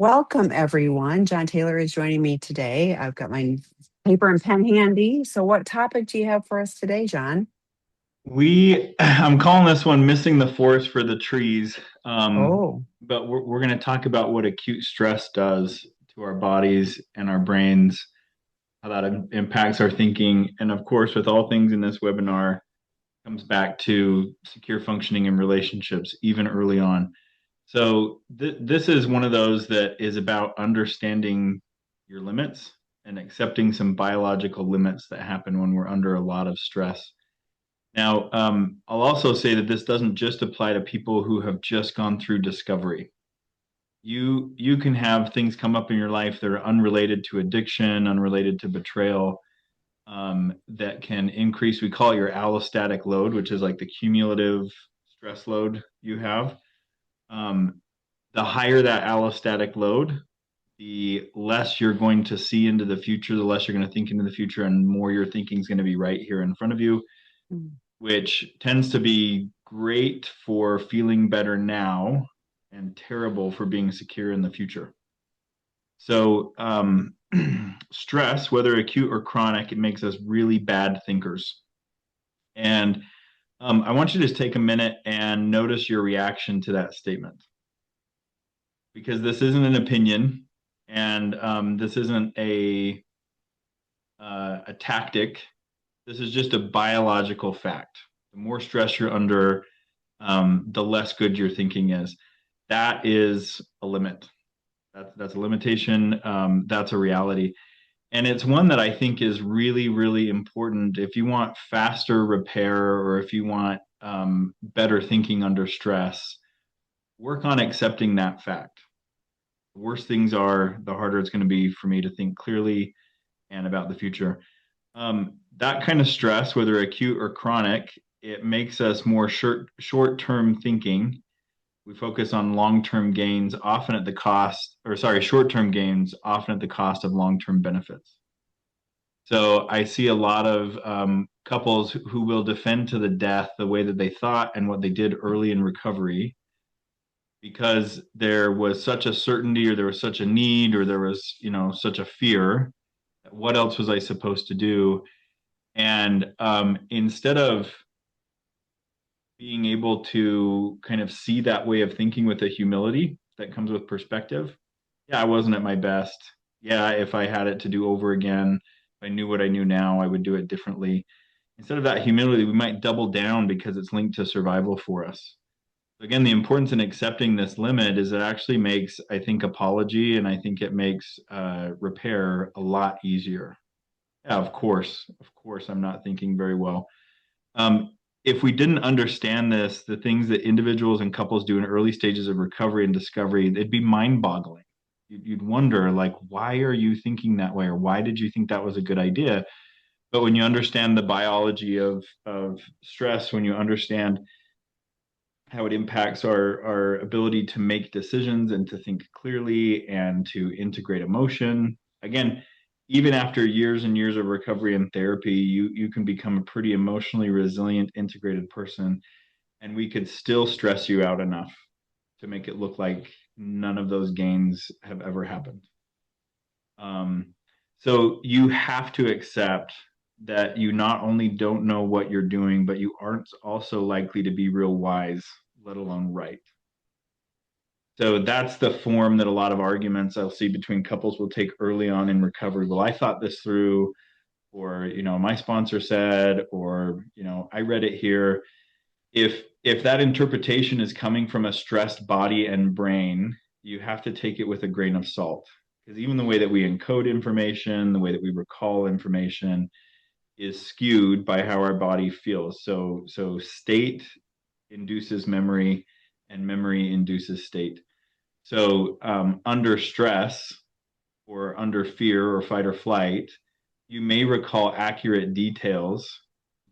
Welcome, everyone. John Taylor is joining me today. I've got my paper and pen handy. So, what topic do you have for us today, John? I'm calling this one Missing the Forest for the Trees. Oh, But we're going to talk about what acute stress does to our bodies and our brains, how that impacts our thinking. And of course, with all things in this webinar, comes back to secure functioning in relationships, even early on. So this is one of those that is about understanding your limits and accepting some biological limits that happen when we're under a lot of stress. Now, I'll also say that this doesn't just apply to people who have just gone through discovery. You can have things come up in your life that are unrelated to addiction, unrelated to betrayal, that can increase. We call it your allostatic load, which is like the cumulative stress load you have. Um, the higher that allostatic load, the less you're going to see into the future, the less you're going to think into the future, and more your thinking is going to be right here in front of you, mm, which tends to be great for feeling better now and terrible for being secure in the future. So, stress, whether acute or chronic, it makes us really bad thinkers. And I want you to just take a minute and notice your reaction to that statement, because this isn't an opinion, and this isn't a tactic. This is just a biological fact. The more stress you're under, the less good your thinking is. That is a limit. That's a limitation. That's a reality. And it's one that I think is really, really important if you want faster repair or if you want better thinking under stress. Work on accepting that fact. The worse things are, the harder it's going to be for me to think clearly and about the future. That kind of stress, whether acute or chronic, it makes us more short-term thinking. We focus on long-term gains, often at the cost, or sorry, short-term gains, often at the cost of long-term benefits. So I see a lot of couples who will defend to the death the way that they thought and what they did early in recovery because there was such a certainty or there was such a need or there was, such a fear. What else was I supposed to do? And instead of being able to kind of see that way of thinking with a humility that comes with perspective, yeah, I wasn't at my best. Yeah, if I had it to do over again, if I knew what I knew now, I would do it differently. Instead of that humility, we might double down because it's linked to survival for us. Again, the importance in accepting this limit is it actually makes, I think, apology and I think it makes repair a lot easier. Yeah, of course, I'm not thinking very well. If we didn't understand this, the things that individuals and couples do in early stages of recovery and discovery, it'd be mind-boggling. You'd wonder, like, why are you thinking that way, or why did you think that was a good idea? But when you understand the biology of stress, when you understand how it impacts our ability to make decisions and to think clearly and to integrate emotion. Again, even after years and years of recovery and therapy, you can become a pretty emotionally resilient, integrated person, and we could still stress you out enough to make it look like none of those gains have ever happened. Um, so you have to accept that you not only don't know what you're doing, but you aren't also likely to be real wise, let alone right. So that's the form that a lot of arguments I'll see between couples will take early on in recovery. Well, I thought this through, or my sponsor said, or I read it here. If that interpretation is coming from a stressed body and brain, you have to take it with a grain of salt. Because even the way that we encode information, the way that we recall information is skewed by how our body feels. So state induces memory and memory induces state. So under stress or under fear or fight or flight, you may recall accurate details,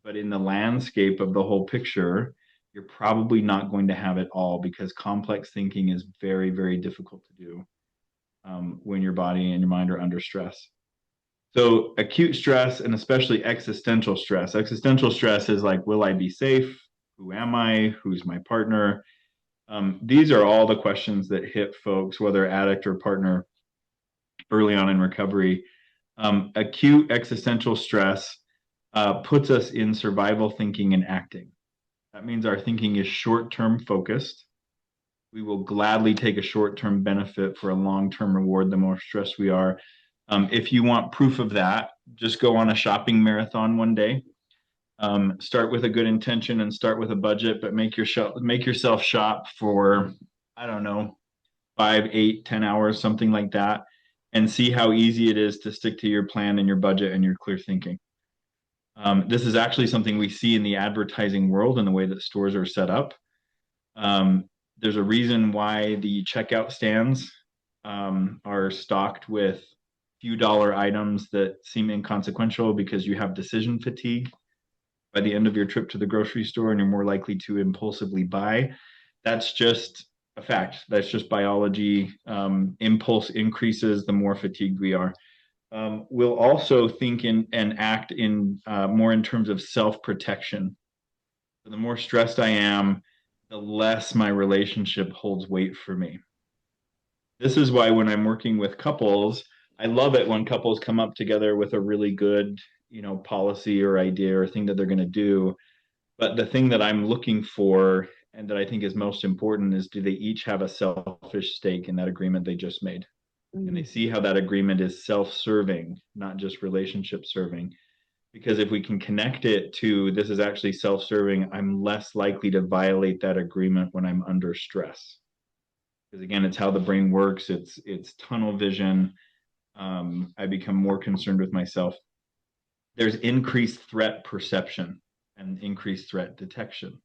but in the landscape of the whole picture, you're probably not going to have it all because complex thinking is very, very difficult to do when your body and your mind are under stress. So acute stress and especially existential stress. Existential stress is like, will I be safe? Who am I? Who's my partner? These are all the questions that hit folks, whether addict or partner, early on in recovery. Acute existential stress puts us in survival thinking and acting. That means our thinking is short term focused. We will gladly take a short term benefit for a long term reward the more stressed we are. If you want proof of that, just go on a shopping marathon one day. Start with a good intention and start with a budget, but make yourself shop for, I don't know, 5, 8, 10 hours, something like that, and see how easy it is to stick to your plan and your budget and your clear thinking. This is actually something we see in the advertising world and the way that stores are set up. Um, there's a reason why the checkout stands are stocked with few dollar items that seem inconsequential because you have decision fatigue by the end of your trip to the grocery store and you're more likely to impulsively buy. That's just a fact. That's just biology. Impulse increases the more fatigued we are. We'll also think and act in more in terms of self-protection. So the more stressed I am, the less my relationship holds weight for me. This is why when I'm working with couples, I love it when couples come up together with a really good, policy or idea or thing that they're going to do. But the thing that I'm looking for and that I think is most important is, do they each have a selfish stake in that agreement they just made? And they Mm. see how that agreement is self-serving, not just relationship serving. Because if we can connect it to this is actually self-serving, I'm less likely to violate that agreement when I'm under stress. Because again, it's how the brain works. It's tunnel vision. I become more concerned with myself. There's increased threat perception and increased threat detection.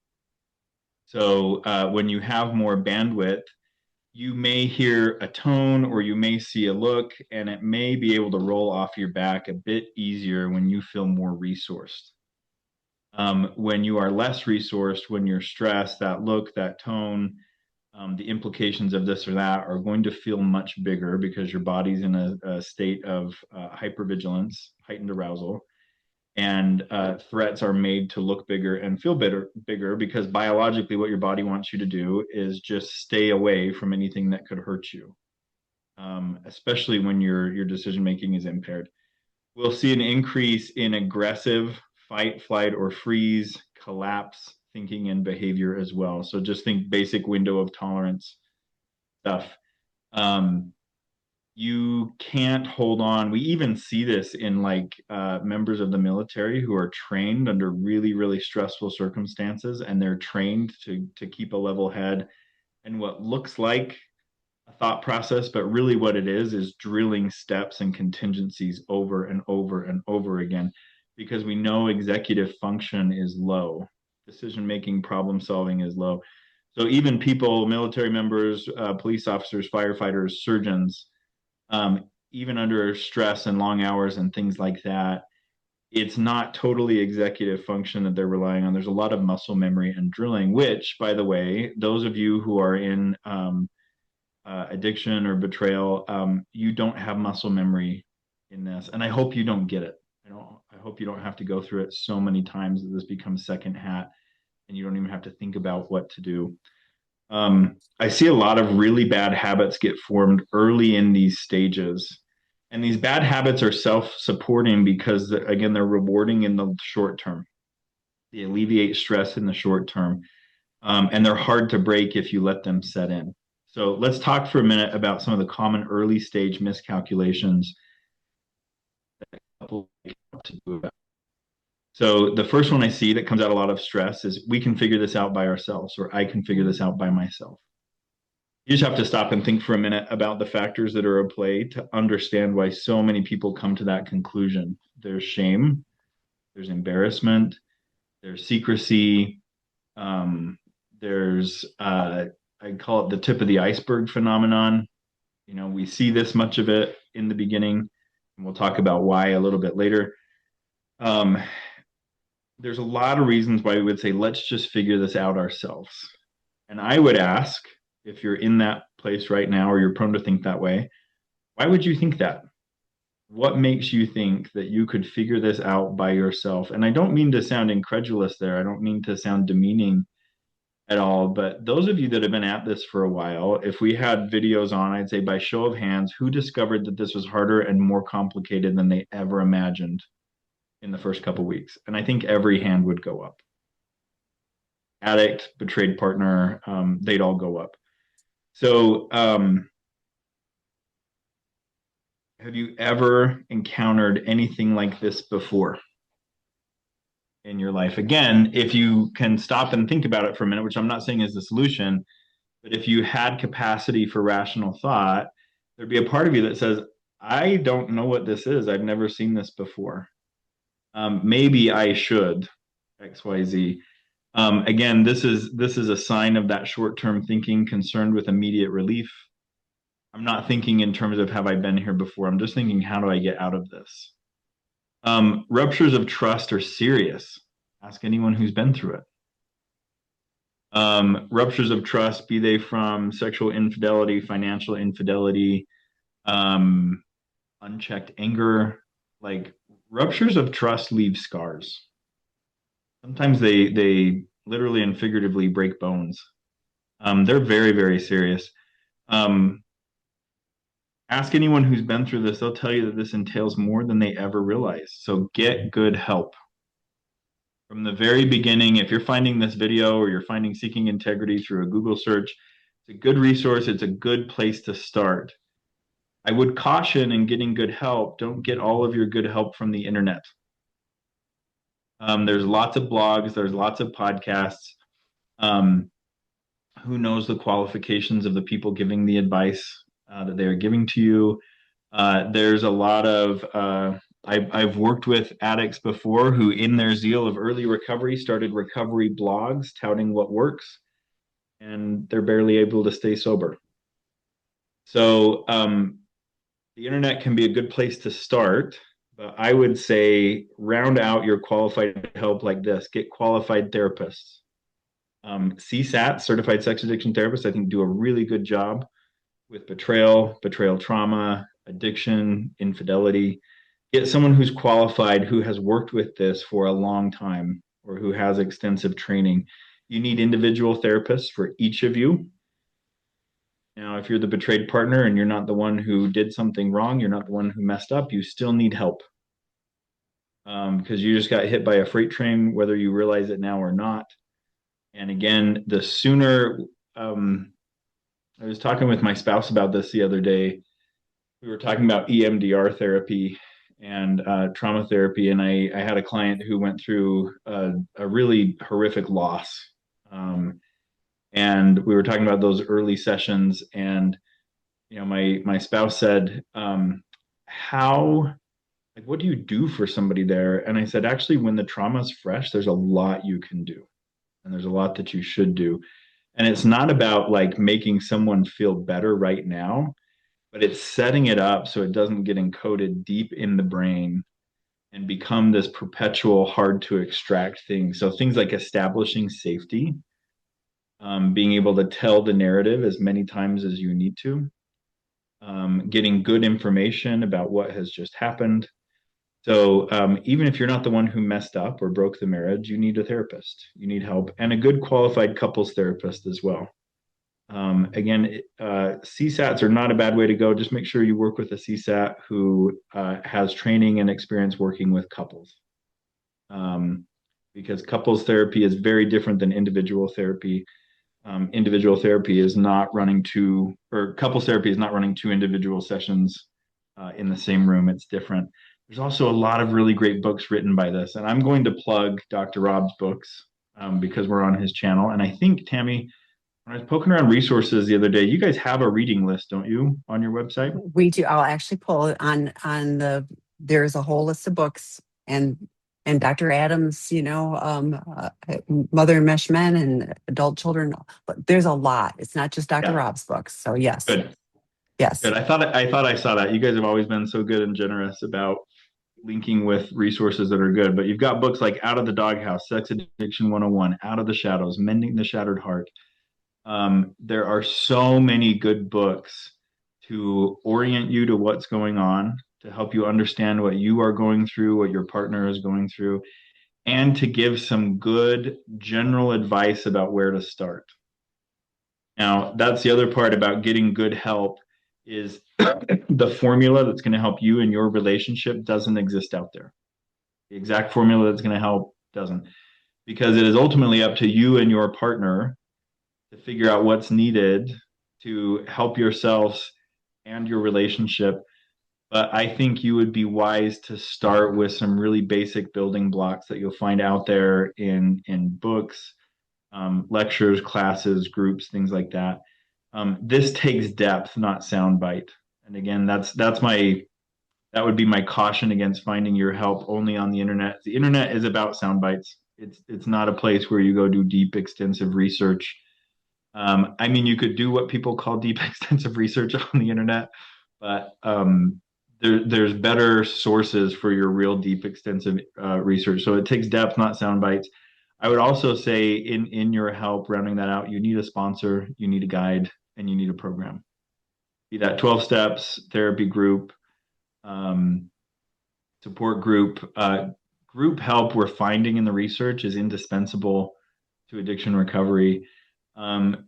So when you have more bandwidth, you may hear a tone or you may see a look, and it may be able to roll off your back a bit easier when you feel more resourced. When you are less resourced, when you're stressed, that look, that tone, the implications of this or that are going to feel much bigger because your body's in a state of hypervigilance, heightened arousal, and threats are made to look bigger and feel bigger because biologically, what your body wants you to do is just stay away from anything that could hurt you, especially when your decision making is impaired. We'll see an increase in aggressive fight, flight, or freeze, collapse thinking and behavior as well. So just think basic window of tolerance stuff. Um, you can't hold on. We even see this in like members of the military who are trained under really, really stressful circumstances, and they're trained to keep a level head and what looks like a thought process, but really what it is drilling steps and contingencies over and over and over again because we know executive function is low, decision making, problem solving is low. So even people, military members, police officers, firefighters, surgeons, even under stress and long hours and things like that, it's not totally executive function that they're relying on. There's a lot of muscle memory and drilling, which, by the way, those of you who are in addiction or betrayal, you don't have muscle memory in this, and I hope you don't get it. I hope you don't have to go through it so many times that this becomes second hat, and you don't even have to think about what to do. I see a lot of really bad habits get formed early in these stages. And these bad habits are self-supporting because, again, they're rewarding in the short term. They alleviate stress in the short term. And they're hard to break if you let them set in. So let's talk for a minute about some of the common early stage miscalculations that people to do about. So the first one I see that comes out a lot of stress is we can figure this out by ourselves, or I can figure this out by myself. You just have to stop and think for a minute about the factors that are at play to understand why so many people come to that conclusion. There's shame, there's embarrassment, there's secrecy, there's I call it the tip of the iceberg phenomenon. We see this much of it in the beginning, and we'll talk about why a little bit later. Um, there's a lot of reasons why we would say, let's just figure this out ourselves. And I would ask, if you're in that place right now or you're prone to think that way, why would you think that? What makes you think that you could figure this out by yourself? And I don't mean to sound incredulous there. I don't mean to sound demeaning at all, but those of you that have been at this for a while, if we had videos on, I'd say by show of hands, who discovered that this was harder and more complicated than they ever imagined in the first couple weeks? And I think every hand would go up. Addict, betrayed partner, they'd all go up. So, have you ever encountered anything like this before in your life? Again, if you can stop and think about it for a minute, which I'm not saying is the solution, but if you had capacity for rational thought, there'd be a part of you that says, I don't know what this is. I've never seen this before. Maybe I should XYZ. Again, this is a sign of that short-term thinking concerned with immediate relief. I'm not thinking in terms of have I been here before. I'm just thinking, how do I get out of this? Ruptures of trust are serious. Ask anyone who's been through it. Ruptures of trust, be they from sexual infidelity, financial infidelity, unchecked anger, like ruptures of trust leave scars. Sometimes they literally and figuratively break bones. They're very, very serious. Um, Ask anyone who's been through this, they'll tell you that this entails more than they ever realize. So get good help. From the very beginning, if you're finding this video or you're finding Seeking Integrity through a Google search, it's a good resource. It's a good place to start. I would caution in getting good help, don't get all of your good help from the internet. There's lots of blogs, there's lots of podcasts. Um, who knows the qualifications of the people giving the advice that they are giving to you? There's a lot of I've worked with addicts before who, in their zeal of early recovery, started recovery blogs touting what works, and they're barely able to stay sober. So the internet can be a good place to start, but I would say round out your qualified help like this. Get qualified therapists. CSAT, Certified Sex Addiction Therapists, I think do a really good job with betrayal trauma, addiction, infidelity. Get someone who's qualified, who has worked with this for a long time, or who has extensive training. You need individual therapists for each of you. Now, if you're the betrayed partner and you're not the one who did something wrong, you're not the one who messed up, you still need help. Because you just got hit by a freight train, whether you realize it now or not. And again, the sooner, I was talking with my spouse about this the other day. We were talking about EMDR therapy and trauma therapy, and I had a client who went through a really horrific loss. And we were talking about those early sessions, and my spouse said, "How, like, what do you do for somebody there?" And I said, "Actually, when the trauma's fresh, there's a lot you can do, and there's a lot that you should do." And it's not about like making someone feel better right now, but it's setting it up so it doesn't get encoded deep in the brain and become this perpetual hard to extract thing. So things like establishing safety, being able to tell the narrative as many times as you need to, getting good information about what has just happened. So even if you're not the one who messed up or broke the marriage, you need a therapist. You need help and a good qualified couples therapist as well. Again, CSATs are not a bad way to go. Just make sure you work with a CSAT who has training and experience working with couples. Because couples therapy is very different than individual therapy. Individual therapy is not running two, or couples therapy is not running two individual sessions in the same room. It's different. There's also a lot of really great books written by this. And I'm going to plug Dr. Rob's books because we're on his channel. And I think, Tammy, when I was poking around resources the other day, you guys have a reading list, don't you, on your website? We do. I'll actually pull it there's a whole list of books and Dr. Adams, Mother and Mesh Men and Adult Children, but there's a lot. It's not just Dr. Yeah, Rob's books. So yes. good, Yes. good. I thought I saw that. You guys have always been so good and generous about linking with resources that are good. But you've got books like Out of the Doghouse, Sex Addiction 101, Out of the Shadows, Mending the Shattered Heart. There are so many good books to orient you to what's going on, to help you understand what you are going through, what your partner is going through. and to give some good general advice about where to start. Now, that's the other part about getting good help is the formula that's going to help you in your relationship doesn't exist out there. The exact formula that's going to help doesn't, because it is ultimately up to you and your partner to figure out what's needed to help yourselves and your relationship. But I think you would be wise to start with some really basic building blocks that you'll find out there in books, lectures, classes, groups, things like that. This takes depth, not soundbite. And again, that would be my caution against finding your help only on the internet. The internet is about sound bites. It's not a place where you go do deep, extensive research. I mean, you could do what people call deep, extensive research on the internet, but there's better sources for your real deep, extensive research. So it takes depth, not sound bites. I would also say in your help rounding that out, you need a sponsor, you need a guide, and you need a program. Be that 12 steps, therapy group, um, support group. Group help we're finding in the research is indispensable to addiction recovery.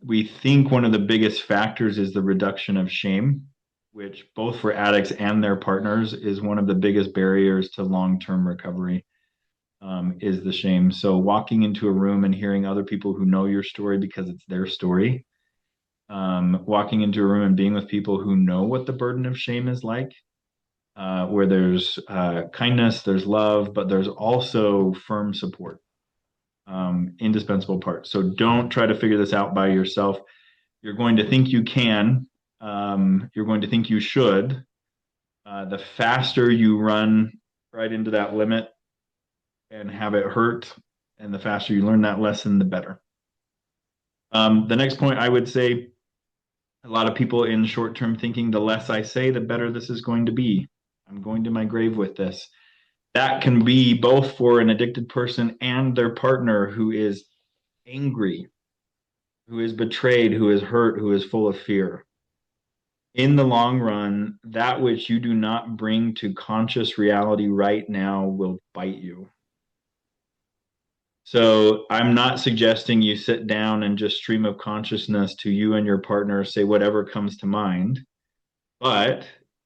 We think one of the biggest factors is the reduction of shame, which both for addicts and their partners is one of the biggest barriers to long-term recovery, is the shame. So walking into a room and hearing other people who know your story because it's their story, walking into a room and being with people who know what the burden of shame is like, where there's kindness, there's love, but there's also firm support, indispensable part. So don't try to figure this out by yourself. You're going to think you can. You're going to think you should. The faster you run right into that limit and have it hurt, and the faster you learn that lesson, the better. The next point I would say a lot of people in short term thinking, the less I say, the better this is going to be. I'm going to my grave with this. That can be both for an addicted person and their partner who is angry, who is betrayed, who is hurt, who is full of fear. In the long run, that which you do not bring to conscious reality right now will bite you. So I'm not suggesting you sit down and just stream of consciousness to you and your partner, say whatever comes to mind. But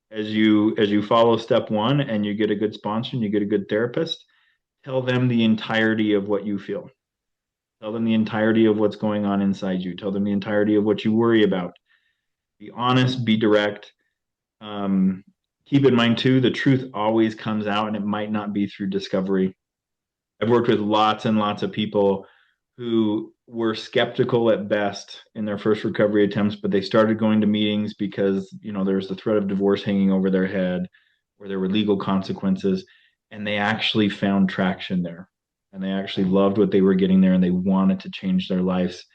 as you follow step one and you get a good sponsor and you get a good therapist, tell them the entirety of what you feel. Tell them the entirety of what's going on inside you. Tell them the entirety of what you worry about. Be honest, be direct. Um, Keep in mind too, the truth always comes out, and it might not be through discovery. I've worked with lots and lots of people who were skeptical at best in their first recovery attempts, but they started going to meetings because, there's the threat of divorce hanging over their head, or there were legal consequences, and they actually found traction there. And they actually loved what they were getting there and they wanted to change their lives.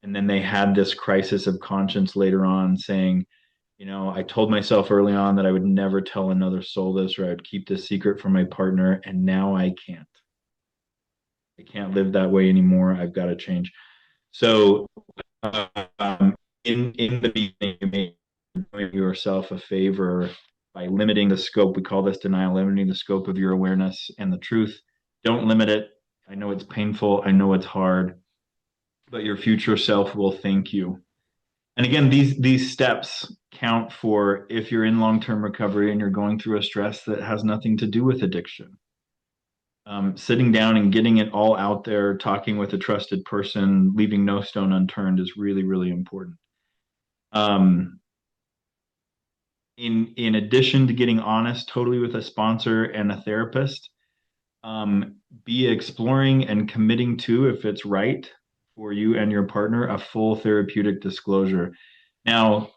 And then they had this crisis of conscience later on saying, I told myself early on that I would never tell another soul this, or I would keep this secret from my partner, and now I can't. I can't live that way anymore. I've got to change. So, in the beginning, you may do yourself a favor by limiting the scope. We call this denial, limiting the scope of your awareness and the truth. Don't limit it. I know it's painful. I know it's hard, but your future self will thank you. And again, these steps count for if you're in long-term recovery and you're going through a stress that has nothing to do with addiction. Sitting down and getting it all out there, talking with a trusted person, leaving no stone unturned is really, really important. Um, in addition to getting honest totally with a sponsor and a therapist, be exploring and committing to, if it's right for you and your partner, a full therapeutic disclosure. Now,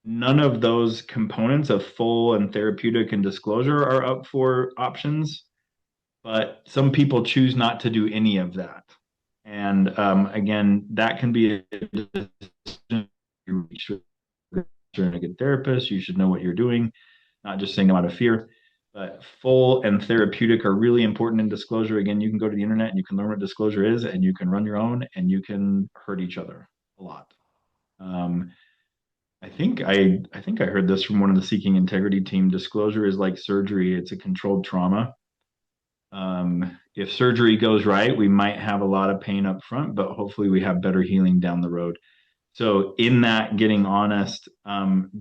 none of those components of full and therapeutic and disclosure are up for options, but some people choose not to do any of that. And again, that can be a decision. You're a good therapist. You should know what you're doing, not just saying out of fear. But full and therapeutic are really important in disclosure. Again, you can go to the internet and you can learn what disclosure is, and you can run your own, and you can hurt each other a lot. Um, I think I heard this from one of the Seeking Integrity team. Disclosure is like surgery. It's a controlled trauma. If surgery goes right, we might have a lot of pain up front, but hopefully we have better healing down the road. So, in that, getting honest,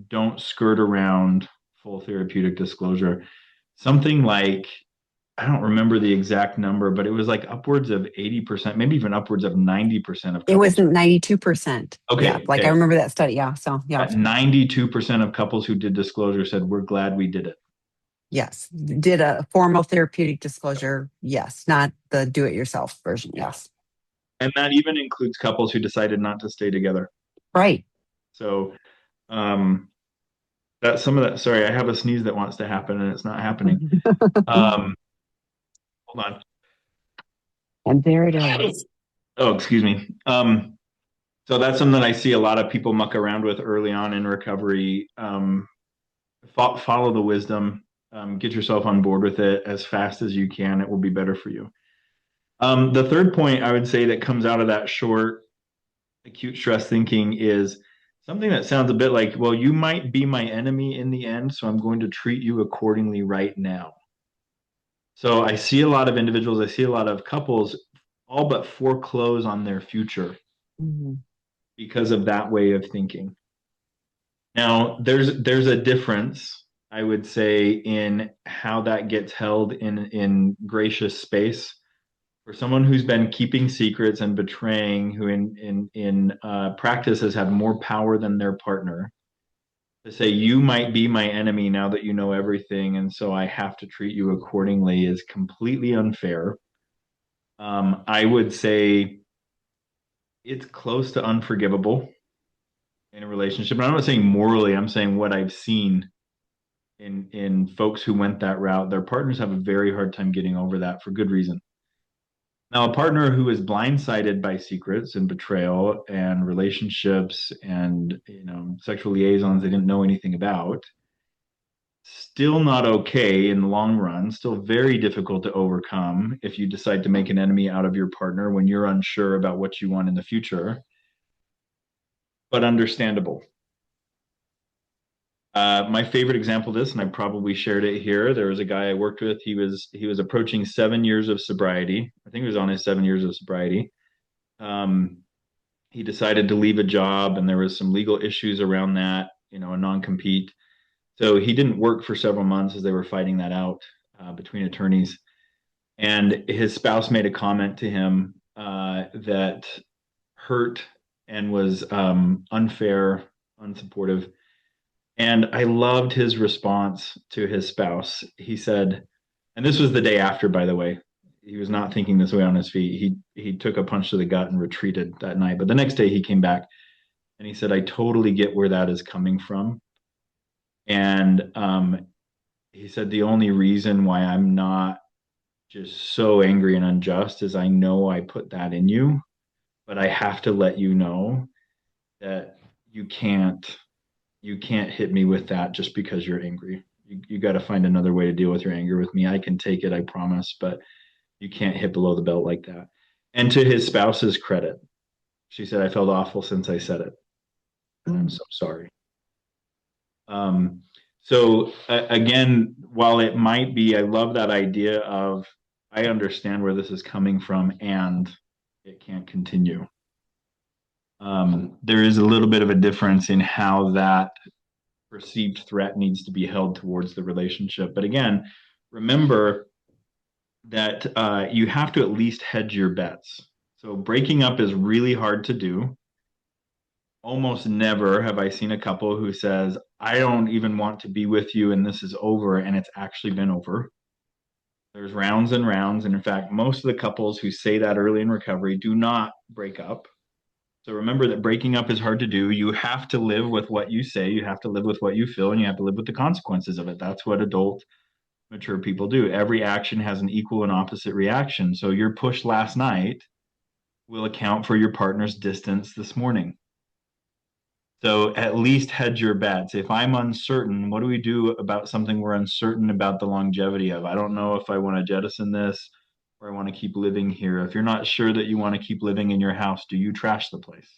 don't skirt around full therapeutic disclosure. Something like, I don't remember the exact number, but it was like upwards of 80%, maybe even upwards of 90% of It couples. wasn't 92%. Yeah, Okay, like I okay. remember that study. Yeah. So, yeah. 92% of couples who did disclosure said, we're glad we did it. Yes. Did a formal therapeutic disclosure. Yes. Not the do it yourself version. Yeah. Yes. And that even includes couples who decided not to stay together. Right. So, um, that's some of that. Sorry, I have a sneeze that wants to happen and it's not happening. Um, hold on. And there it is. Oh, excuse me. So that's something that I see a lot of people muck around with early on in recovery. Follow the wisdom, get yourself on board with it as fast as you can. It will be better for you. The third point I would say that comes out of that short acute stress thinking is something that sounds a bit like, well, you might be my enemy in the end, so I'm going to treat you accordingly right now. So I see a lot of individuals, I see a lot of couples all but foreclose on their future Mhm. because of that way of thinking. Now, there's a difference, I would say, in how that gets held in gracious space. For someone who's been keeping secrets and betraying, who in practice has had more power than their partner, to say you might be my enemy now that you know everything, and so I have to treat you accordingly is completely unfair. I would say it's close to unforgivable in a relationship. And I'm not saying morally, I'm saying what I've seen in folks who went that route. Their partners have a very hard time getting over that for good reason. Now, a partner who is blindsided by secrets and betrayal and relationships and sexual liaisons they didn't know anything about, still not okay in the long run, still very difficult to overcome if you decide to make an enemy out of your partner when you're unsure about what you want in the future, but understandable. My favorite example of this, and I probably shared it here. There was a guy I worked with. He was approaching 7 years of sobriety. I think he was on his 7 years of sobriety. Um, he decided to leave a job, and there was some legal issues around that, a non-compete. So he didn't work for several months as they were fighting that out between attorneys. And his spouse made a comment to him that hurt and was unfair, unsupportive. And I loved his response to his spouse. He said, and this was the day after, by the way. He was not thinking this way on his feet. He took a punch to the gut and retreated that night. But the next day he came back and he said, I totally get where that is coming from. And he said, the only reason why I'm not just so angry and unjust is I know I put that in you, but I have to let you know that you can't you can't hit me with that just because you're angry. You got to find another way to deal with your anger with me. I can take it, I promise, but you can't hit below the belt like that. And to his spouse's credit, she said, I felt awful since I said it, and I'm Mm. so sorry. So again, while it might be, I love that idea of I understand where this is coming from and it can't continue. There is a little bit of a difference in how that perceived threat needs to be held towards the relationship. But again, remember that you have to at least hedge your bets. So breaking up is really hard to do. Almost never have I seen a couple who says, I don't even want to be with you and this is over, and it's actually been over. There's rounds and rounds. And in fact, most of the couples who say that early in recovery do not break up. So remember that breaking up is hard to do. You have to live with what you say, you have to live with what you feel, and you have to live with the consequences of it. That's what adult, mature people do. Every action has an equal and opposite reaction. So your push last night will account for your partner's distance this morning. So at least hedge your bets. If I'm uncertain, what do we do about something we're uncertain about the longevity of? I don't know if I want to jettison this or I want to keep living here. If you're not sure that you want to keep living in your house, do you trash the place?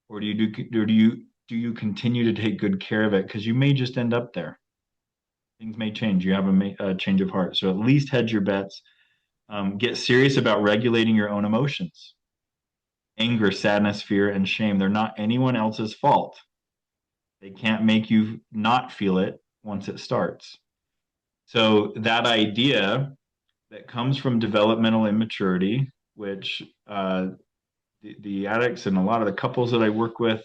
Or do you continue to take good care of it? Because you may just end up there. Things may change. You have a change of heart. So at least hedge your bets. Get serious about regulating your own emotions. Anger, sadness, fear, and shame. They're not anyone else's fault. They can't make you not feel it once it starts. So that idea that comes from developmental immaturity, which the addicts and a lot of the couples that I work with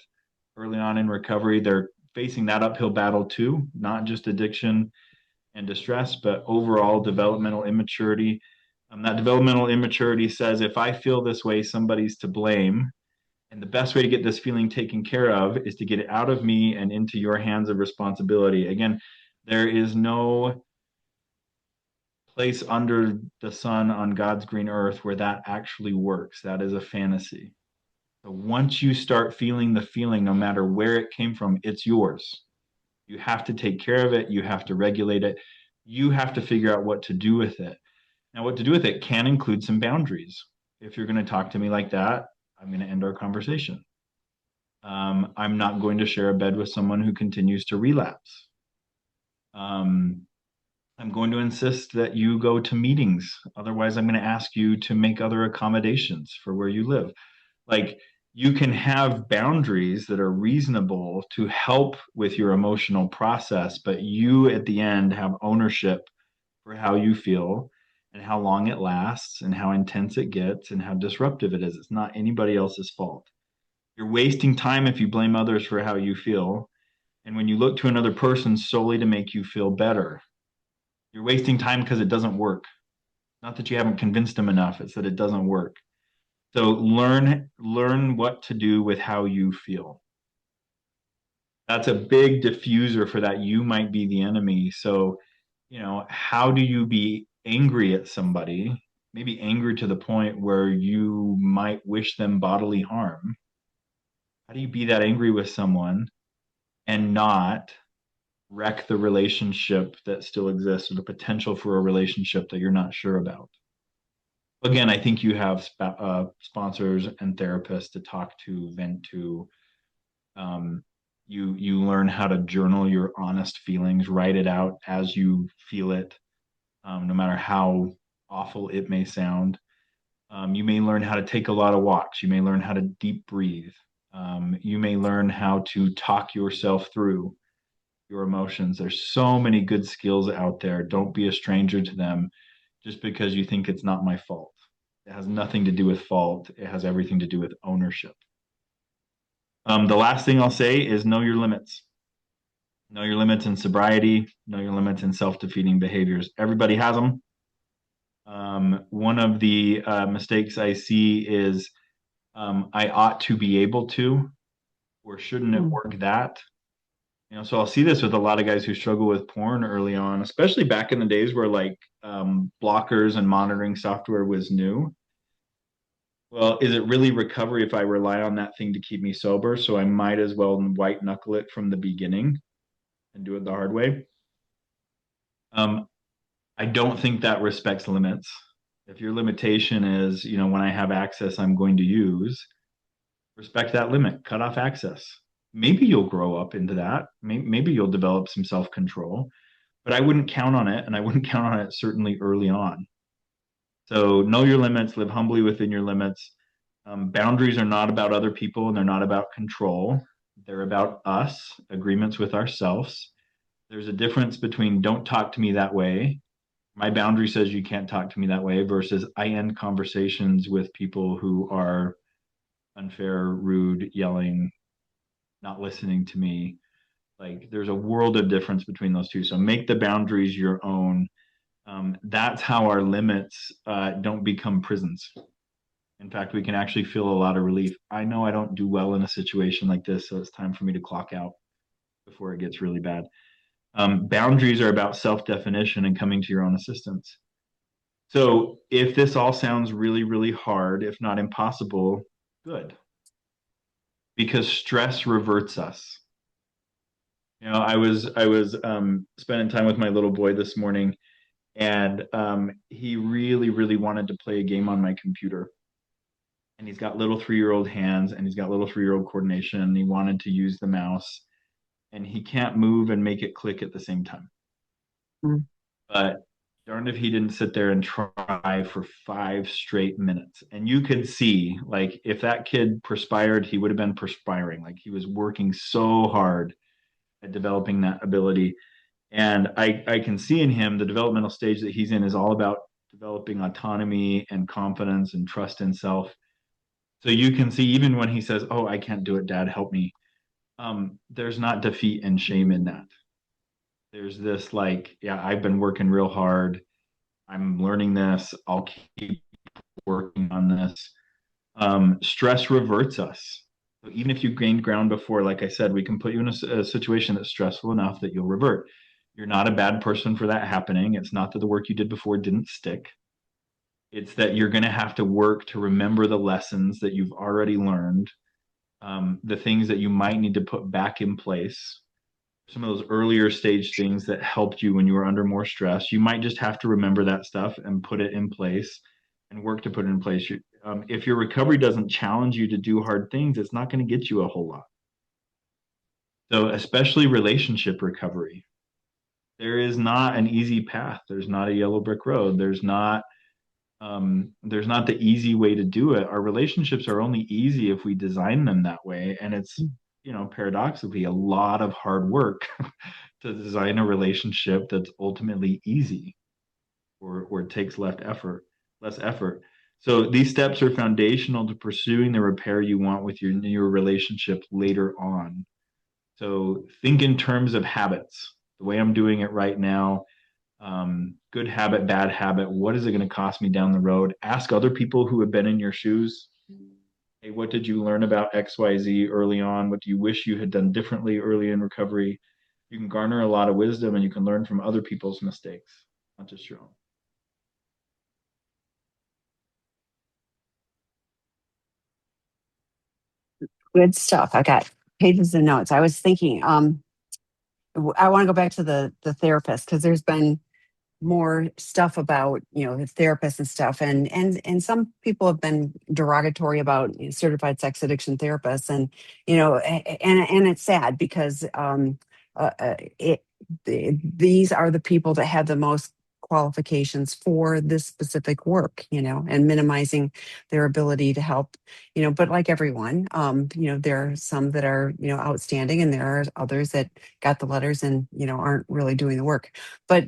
early on in recovery, they're facing that uphill battle too, not just addiction and distress, but overall developmental immaturity. That developmental immaturity says if I feel this way, somebody's to blame. And the best way to get this feeling taken care of is to get it out of me and into your hands of responsibility. Again, there is no place under the sun on God's green earth where that actually works. That is a fantasy. So once you start feeling the feeling, no matter where it came from, it's yours. You have to take care of it. You have to regulate it. You have to figure out what to do with it. Now, what to do with it can include some boundaries. If you're going to talk to me like that, I'm going to end our conversation. I'm not going to share a bed with someone who continues to relapse. Um, I'm going to insist that you go to meetings. Otherwise, I'm going to ask you to make other accommodations for where you live. Like, you can have boundaries that are reasonable to help with your emotional process, but you at the end have ownership for how you feel and how long it lasts and how intense it gets and how disruptive it is. It's not anybody else's fault. You're wasting time if you blame others for how you feel. And when you look to another person solely to make you feel better, you're wasting time because it doesn't work. Not that you haven't convinced them enough, it's that it doesn't work. So learn what to do with how you feel. That's a big diffuser for that you might be the enemy. So, how do you be angry at somebody? Maybe angry to the point where you might wish them bodily harm. How do you be that angry with someone and not wreck the relationship that still exists or the potential for a relationship that you're not sure about? Again, I think you have sponsors and therapists to talk to, vent to. Um, you learn how to journal your honest feelings, write it out as you feel it, no matter how awful it may sound. You may learn how to take a lot of walks. You may learn how to deep breathe. You may learn how to talk yourself through your emotions. There's so many good skills out there. Don't be a stranger to them just because you think it's not my fault. It has nothing to do with fault. It has everything to do with ownership. The last thing I'll say is know your limits. Know your limits in sobriety. Know your limits in self-defeating behaviors. Everybody has them. One of the mistakes I see is I ought to be able to, or shouldn't it Mm. work that? So I'll see this with a lot of guys who struggle with porn early on, especially back in the days where like blockers and monitoring software was new. Well, is it really recovery if I rely on that thing to keep me sober? So I might as well white knuckle it from the beginning and do it the hard way. Um, I don't think that respects limits. If your limitation is, when I have access, I'm going to use, respect that limit, cut off access. Maybe you'll grow up into that. Maybe you'll develop some self control, but I wouldn't count on it. And I wouldn't count on it certainly early on. So know your limits, live humbly within your limits. Boundaries are not about other people and they're not about control. They're about us, agreements with ourselves. There's a difference between don't talk to me that way. My boundary says you can't talk to me that way versus I end conversations with people who are unfair, rude, yelling, not listening to me. Like there's a world of difference between those two. So make the boundaries your own. That's how our limits don't become prisons. In fact, we can actually feel a lot of relief. I know I don't do well in a situation like this, so it's time for me to clock out before it gets really bad. Boundaries are about self definition and coming to your own assistance. So if this all sounds really, really hard, if not impossible, good. Because stress reverts us. I was spending time with my little boy this morning, and he really, really wanted to play a game on my computer. And he's got little 3-year-old hands, and he's got little 3-year-old coordination, and he wanted to use the mouse, and he can't move and make it click at the same time. Mm. But darned if he didn't sit there and try for 5 straight minutes. And you could see, like, if that kid perspired, he would have been perspiring. Like, he was working so hard at developing that ability. And I can see in him the developmental stage that he's in is all about developing autonomy and confidence and trust in self. So you can see even when he says, "Oh, I can't do it, Dad, help me." There's not defeat and shame in that. There's this like, yeah, I've been working real hard. I'm learning this. I'll keep working on this. Stress reverts us. So even if you gained ground before, like I said, we can put you in a situation that's stressful enough that you'll revert. You're not a bad person for that happening. It's not that the work you did before didn't stick. It's that you're going to have to work to remember the lessons that you've already learned, the things that you might need to put back in place, some of those earlier stage things that helped you when you were under more stress. You might just have to remember that stuff and put it in place and work to put it in place. If your recovery doesn't challenge you to do hard things, it's not going to get you a whole lot. So, especially relationship recovery, there is not an easy path. There's not a yellow brick road. There's not the easy way to do it. Our relationships are only easy if we design them that way, and it's paradoxically a lot of hard work to design a relationship that's ultimately easy or takes less effort. So these steps are foundational to pursuing the repair you want with your relationship later on. So think in terms of habits. The way I'm doing it right now, good habit, bad habit. What is it going to cost me down the road? Ask other people who have been in your shoes. Hey, what did you learn about XYZ early on? What do you wish you had done differently early in recovery? You can garner a lot of wisdom and you can learn from other people's mistakes, not just your own. Good stuff. I got pages of notes. I was thinking, I want to go back to the therapist because there's been more stuff about the therapists and stuff, and some people have been derogatory about certified sex addiction therapists, and and it's sad because these are the people that have the most qualifications for this specific work, and minimizing their ability to help, but like everyone, there are some that are outstanding, and there are others that got the letters and aren't really doing the work. But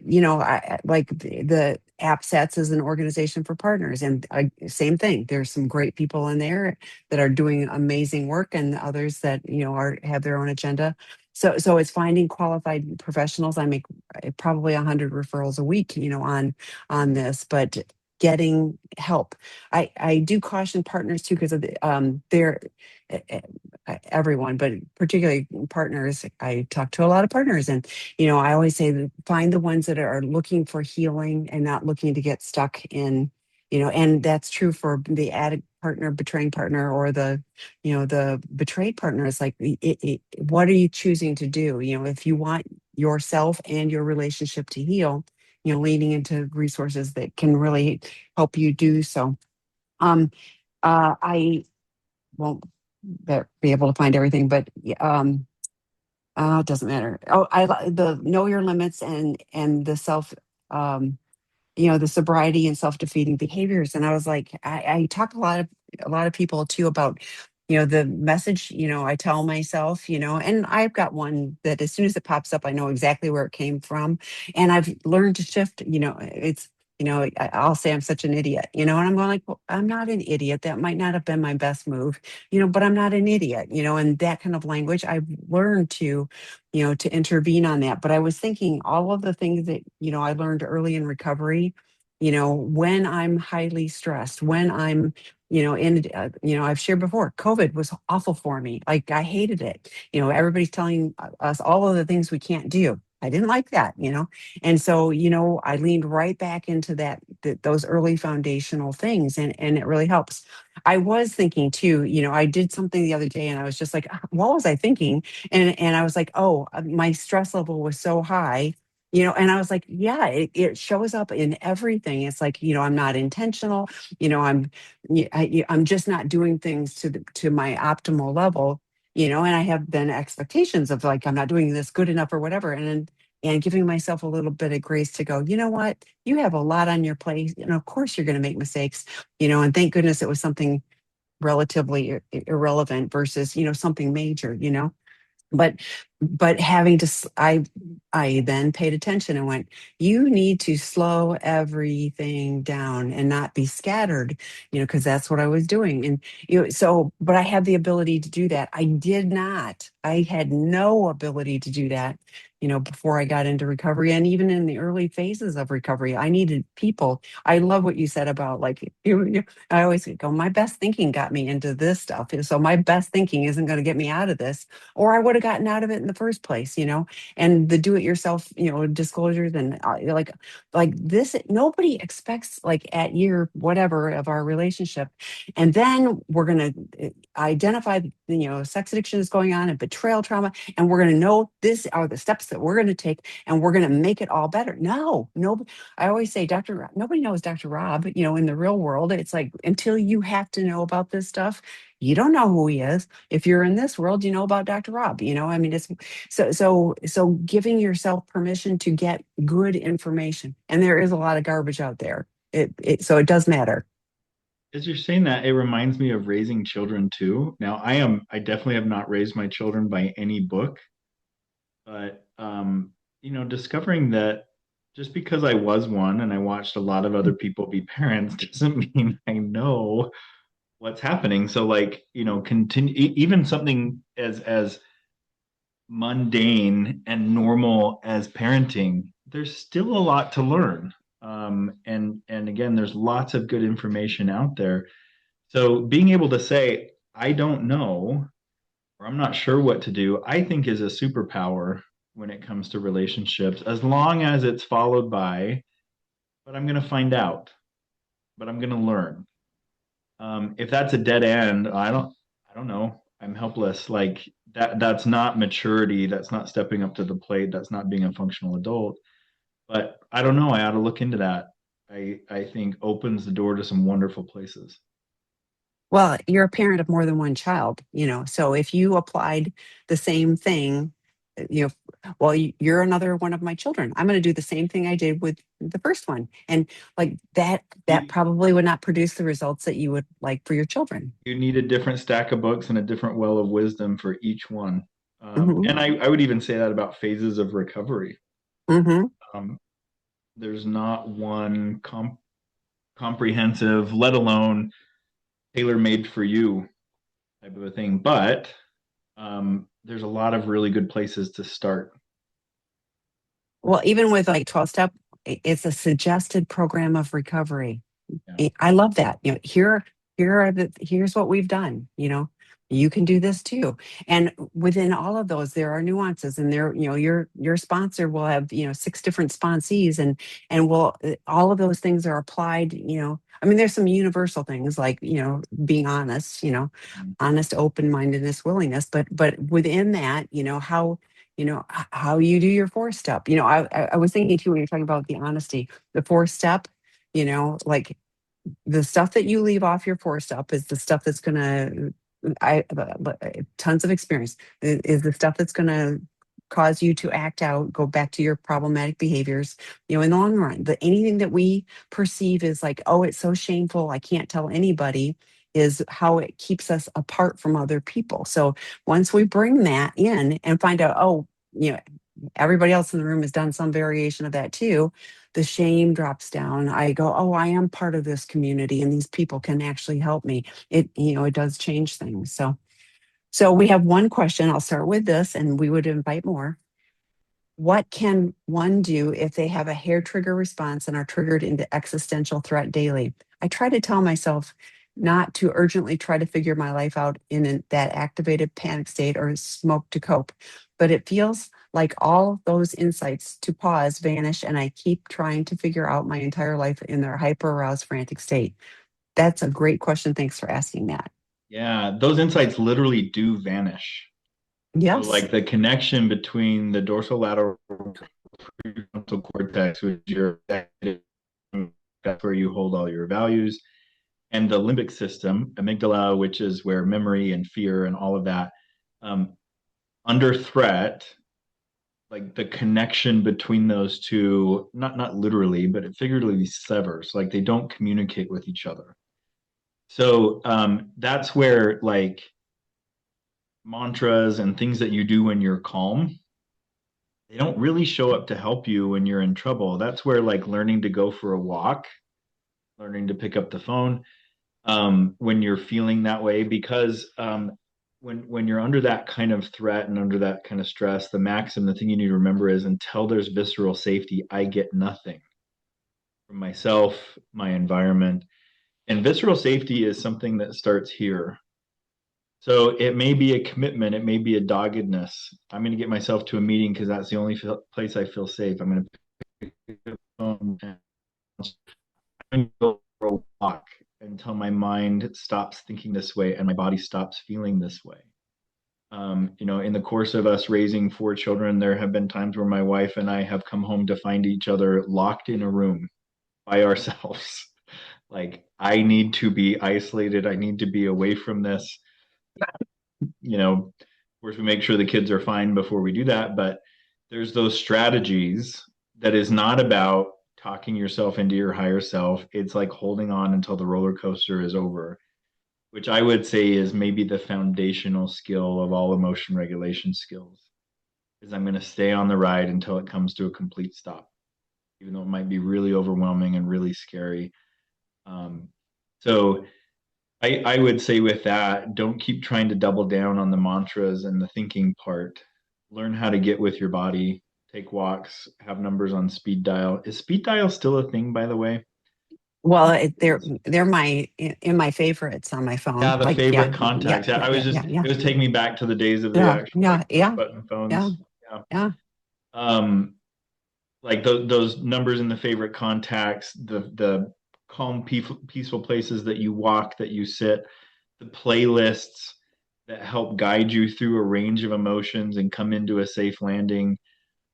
like the app sets is an organization for partners, and same thing, there's some great people in there that are doing amazing work, and others that are have their own agenda. So it's finding qualified professionals. I make probably 100 referrals a week on this, but getting help. I do caution partners too, because of they're everyone, but particularly partners. I talk to a lot of partners, and I always say that find the ones that are looking for healing and not looking to get stuck in, and that's true for the addict partner, betraying partner, or the betrayed partner. Is like, what are you choosing to do? If you want yourself and your relationship to heal, leaning into resources that can really help you do so. Um, I won't be able to find everything, but it doesn't matter. Oh, the know your limits and the self, um, the sobriety and self-defeating behaviors. And I was like, I talk a lot of people too about, the message, I tell myself, and I've got one that as soon as it pops up, I know exactly where it came from. And I've learned to shift, it's, I'll say I'm such an idiot, and I'm going like, well, I'm not an idiot. That might not have been my best move, but I'm not an idiot, and that kind of language I've learned to intervene on that. But I was thinking all of the things that, I learned early in recovery, when I'm highly stressed, when I'm, I've shared before, COVID was awful for me. Like, I hated it. Everybody's telling us all of the things we can't do. I didn't like that, And so, I leaned right back into those early foundational things, and it really helps. I was thinking too, I did something the other day and I was just like, what was I thinking? And I was like, oh, my stress level was so high, and I was like, yeah, it shows up in everything. It's like, I'm not intentional, I'm I'm just not doing things to my optimal level, and I have then expectations of like, I'm not doing this good enough or whatever. And then and giving myself a little bit of grace to go, you know what, you have a lot on your plate, and of course you're going to make mistakes, and thank goodness it was something relatively irrelevant versus something major, but having to I then paid attention and went, you need to slow everything down and not be scattered, because that's what I was doing. And so but I had the ability to do that. I had no ability to do that, before I got into recovery, and even in the early phases of recovery I needed people. I love what you said about, like, I always go, my best thinking got me into this stuff, so my best thinking isn't going to get me out of this, or I would have gotten out of it in the first place, and the do it yourself, disclosures, and like this, nobody expects, like, at year whatever of our relationship. And then we're going to identify, sex addiction is going on and betrayal trauma. And we're going to know this are the steps that we're going to take, and we're going to make it all better. No. I always say, nobody knows Dr. Rob, in the real world. It's like, until you have to know about this stuff, you don't know who he is. If you're in this world, you know about Dr. Rob, I mean, it's so giving yourself permission to get good information. And there is a lot of garbage out there. So it does matter. As you're saying that, it reminds me of raising children too. Now, I definitely have not raised my children by any book, but discovering that just because I was one and I watched a lot of other people be parents doesn't mean I know what's happening. So, like, continue even something as mundane and normal as parenting, there's still a lot to learn. And again, there's lots of good information out there. So being able to say, I don't know, or I'm not sure what to do, I think is a superpower when it comes to relationships, as long as it's followed by, but I'm going to find out, but I'm going to learn. If that's a dead end, I don't know. I'm helpless. Like that's not maturity. That's not stepping up to the plate. That's not being a functional adult. But I don't know. I ought to look into that. I think opens the door to some wonderful places. Well, you're a parent of more than one child, so if you applied the same thing, well, you're another one of my children. I'm going to do the same thing I did with the first one. And like that You, probably would not produce the results that you would like for your children. you need a different stack of books and a different well of wisdom for each one. Hmm. And I would even say that about phases of recovery. Hmm. Um, there's not one comprehensive, let alone tailor made for you type of a thing. But there's a lot of really good places to start. Well, even with like 12 step, it's a suggested program of recovery. Yeah. I love that. Here's what we've done. You can do this too. And within all of those, there are nuances, and your sponsor will have, six different sponsees, and all of those things are applied, I mean, there's some universal things like, being honest, honest, open-mindedness, willingness, but within that, how you do your four step. I was thinking too, when you're talking about the honesty, the four step, like, the stuff that you leave off your four step is the stuff that's going to, I tons of experience, is the stuff that's going to cause you to act out, go back to your problematic behaviors, in the long run. But anything that we perceive is like, oh, it's so shameful, I can't tell anybody, is how it keeps us apart from other people. So once we bring that in and find out, oh, everybody else in the room has done some variation of that too, the shame drops down. I go, oh, I am part of this community, and these people can actually help me. It does change things. So we have one question. I'll start with this, and we would invite more. What can one do if they have a hair trigger response and are triggered into existential threat daily? I try to tell myself not to urgently try to figure my life out in that activated panic state or smoke to cope, but it feels like all those insights to pause vanish, and I keep trying to figure out my entire life in their hyper aroused, frantic state. That's a great question. Thanks for asking that. Yeah, those insights literally do vanish. So, Yes. like the connection between the dorsolateral prefrontal cortex, which is your that's where you hold all your values, and the limbic system, amygdala, which is where memory and fear and all of that, um, under threat, like the connection between those two, not literally, but it figuratively severs. Like they don't communicate with each other. So that's where like mantras and things that you do when you're calm, they don't really show up to help you when you're in trouble. That's where like learning to go for a walk, learning to pick up the phone, when you're feeling that way, because when you're under that kind of threat and under that kind of stress, the thing you need to remember is until there's visceral safety, I get nothing from myself, my environment. And visceral safety is something that starts here. So it may be a commitment, it may be a doggedness. I'm going to get myself to a meeting because that's the only place I feel safe. I'm going to pick up the phone and go for a walk until my mind stops thinking this way and my body stops feeling this way. In the course of us raising four children, there have been times where my wife and I have come home to find each other locked in a room by ourselves. Like, I need to be isolated. I need to be away from this. Of course, we make sure the kids are fine before we do that. But there's those strategies that is not about talking yourself into your higher self. It's like holding on until the roller coaster is over, which I would say is maybe the foundational skill of all emotion regulation skills. Is I'm going to stay on the ride until it comes to a complete stop, even though it might be really overwhelming and really scary. So I would say with that, don't keep trying to double down on the mantras and the thinking part. Learn how to get with your body, take walks, have numbers on speed dial. Is speed dial still a thing, by the way? Well, they're my in my favorites on my phone. Yeah, the Like, yeah, favorite yeah, contacts. Yeah, yeah, I was yeah, just yeah, yeah, it was taking me back to the days of the yeah, actual like yeah, push yeah, button yeah, phones. Yeah. yeah. Um, like those numbers in the favorite contacts, the calm, peaceful places that you walk, that you sit, the playlists that help guide you through a range of emotions and come into a safe landing.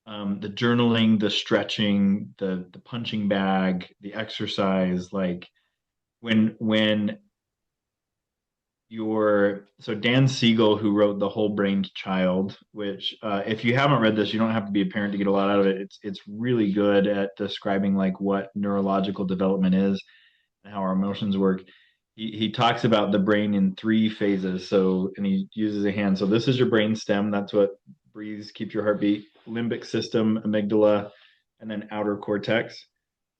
The journaling, the stretching, the punching bag, the exercise. Like when so Dan Siegel, who wrote The Whole Brained Child, which if you haven't read this, you don't have to be a parent to get a lot out of it. It's really good at describing like what neurological development is and how our emotions work. He talks about the brain in three phases. So, and he uses a hand. So this is your brain stem. That's what breathes, keeps your heartbeat. Limbic system, amygdala, and then outer cortex.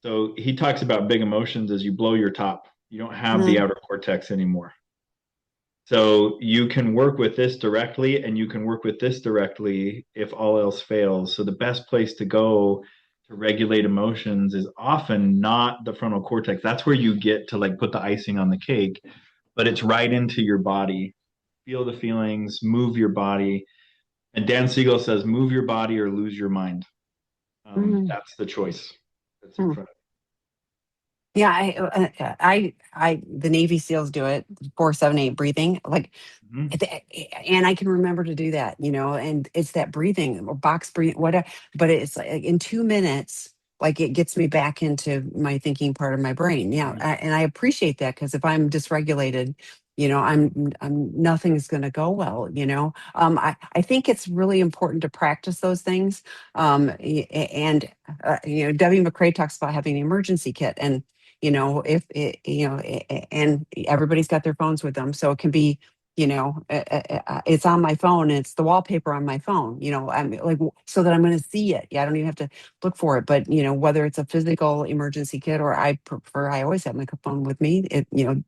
So he talks about big emotions as you blow your top. You don't have the Mm, outer cortex anymore. So you can work with this directly and you can work with this directly if all else fails. So the best place to go to regulate emotions is often not the frontal cortex. That's where you get to like put the icing on the cake, but it's right into your body. Feel the feelings, move your body. And Dan Siegel says, move your body or lose your mind. mm, That's the choice that's in mm. front of Yeah, the Navy SEALs do it, 4-7-8 breathing. Like, you. Mhm. and I can remember to do that, and it's that breathing or box breathing, whatever. But it's like in 2 minutes, like it gets me back into my thinking part of my brain. Yeah, Mhm. and I appreciate that because if I'm dysregulated, I'm nothing's going to go well. I think it's really important to practice those things. And Debbie McCrae talks about having an emergency kit, and if it, and everybody's got their phones with them, so it can be it's on my phone and it's the wallpaper on my phone, I'm like, so that I'm going to see it. Yeah, I don't even have to look for it. But whether it's a physical emergency kit, or I always have my phone with me.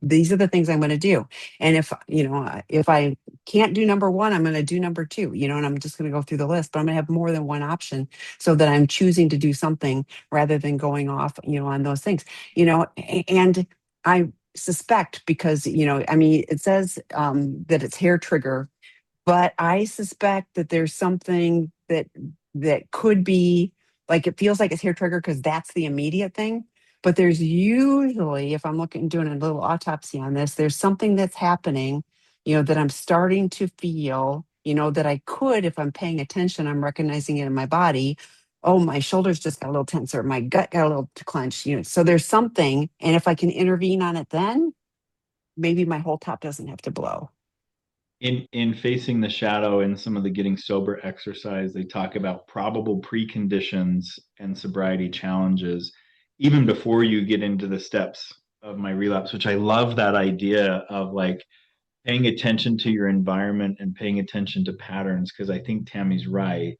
These are the things I'm going to do. And if I can't do number one, I'm going to do number two, and I'm just going to go through the list, but I'm going to have more than one option, so that I'm choosing to do something rather than going off, on those things, and I suspect, because I mean, it says that it's hair trigger, but I suspect that there's something that could be, like, it feels like it's hair trigger because that's the immediate thing. But there's usually, if I'm looking, doing a little autopsy on this, there's something that's happening, that I'm starting to feel, that I could, if I'm paying attention, I'm recognizing it in my body. Oh, my shoulders just got a little tenser, my gut got a little clenched, so there's something. And if I can intervene on it, then maybe my whole top doesn't have to blow. In facing the shadow and some of the getting sober exercise, they talk about probable preconditions and sobriety challenges even before you get into the steps of my relapse, which I love that idea of like paying attention to your environment and paying attention to patterns. Because I think Tammy's right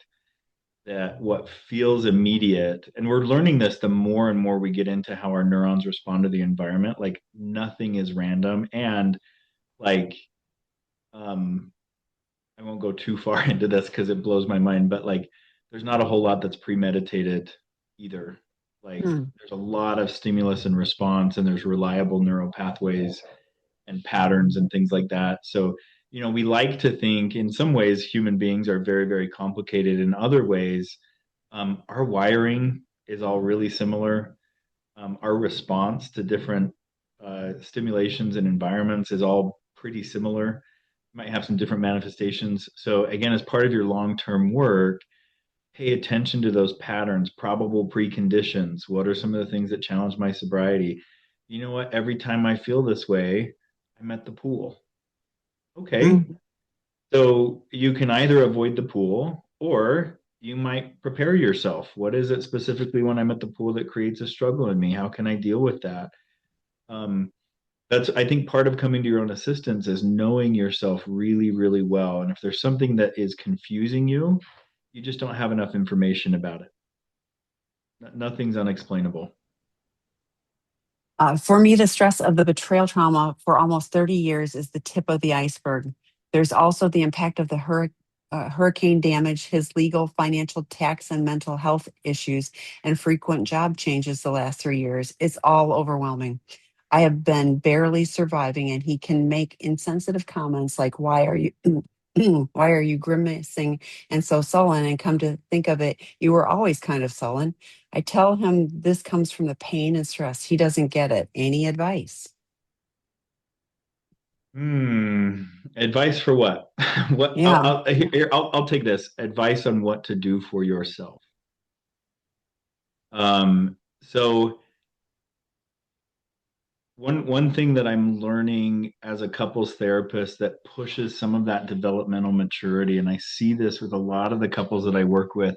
that what feels immediate, and we're learning this the more and more we get into how our neurons respond to the environment, like nothing is random. And like, um, I won't go too far into this because it blows my mind, but like there's not a whole lot that's premeditated either. Like Hmm. there's a lot of stimulus and response, and there's reliable neural pathways and patterns and things like that. So, we like to think in some ways human beings are very, very complicated. In other ways, our wiring is all really similar. Our response to different stimulations and environments is all pretty similar. Might have some different manifestations. So, again, as part of your long term work, pay attention to those patterns, probable preconditions. What are some of the things that challenge my sobriety? You know what? Every time I feel this way, I'm at the pool. Okay. Mm. So you can either avoid the pool or you might prepare yourself. What is it specifically when I'm at the pool that creates a struggle in me? How can I deal with that? Um, that's, I think, part of coming to your own assistance is knowing yourself really, really well. And if there's something that is confusing you, you just don't have enough information about it. Nothing's unexplainable. For me, the stress of the betrayal trauma for almost 30 years is the tip of the iceberg. There's also the impact of the hurricane damage, his legal, financial, tax, and mental health issues, and frequent job changes the last 3 years. It's all overwhelming. I have been barely surviving, and he can make insensitive comments like, "Why are you?" Why are you grimacing and so sullen? And come to think of it, you were always kind of sullen. I tell him this comes from the pain and stress. He doesn't get it. Any advice? Hmm. Advice for what? What? Yeah. I'll take this. Advice on what to do for yourself. So one thing that I'm learning as a couples therapist that pushes some of that developmental maturity, and I see this with a lot of the couples that I work with,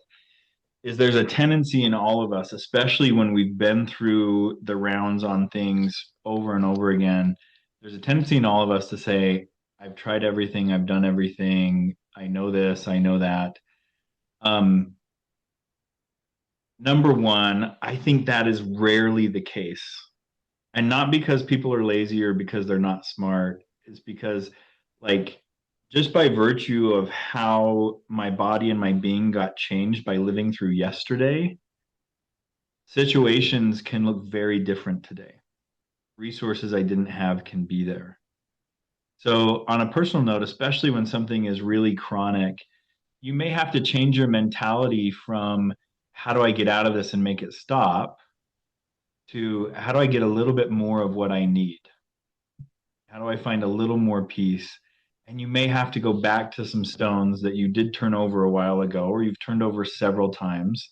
is there's a tendency in all of us, especially when we've been through the rounds on things over and over again. There's a tendency in all of us to say, I've tried everything, I've done everything, I know this, I know that. Um, Number one, I think that is rarely the case. And not because people are lazy or because they're not smart. It's because, like, just by virtue of how my body and my being got changed by living through yesterday, situations can look very different today. Resources I didn't have can be there. So, on a personal note, especially when something is really chronic, you may have to change your mentality from how do I get out of this and make it stop to how do I get a little bit more of what I need? How do I find a little more peace? And you may have to go back to some stones that you did turn over a while ago, or you've turned over several times.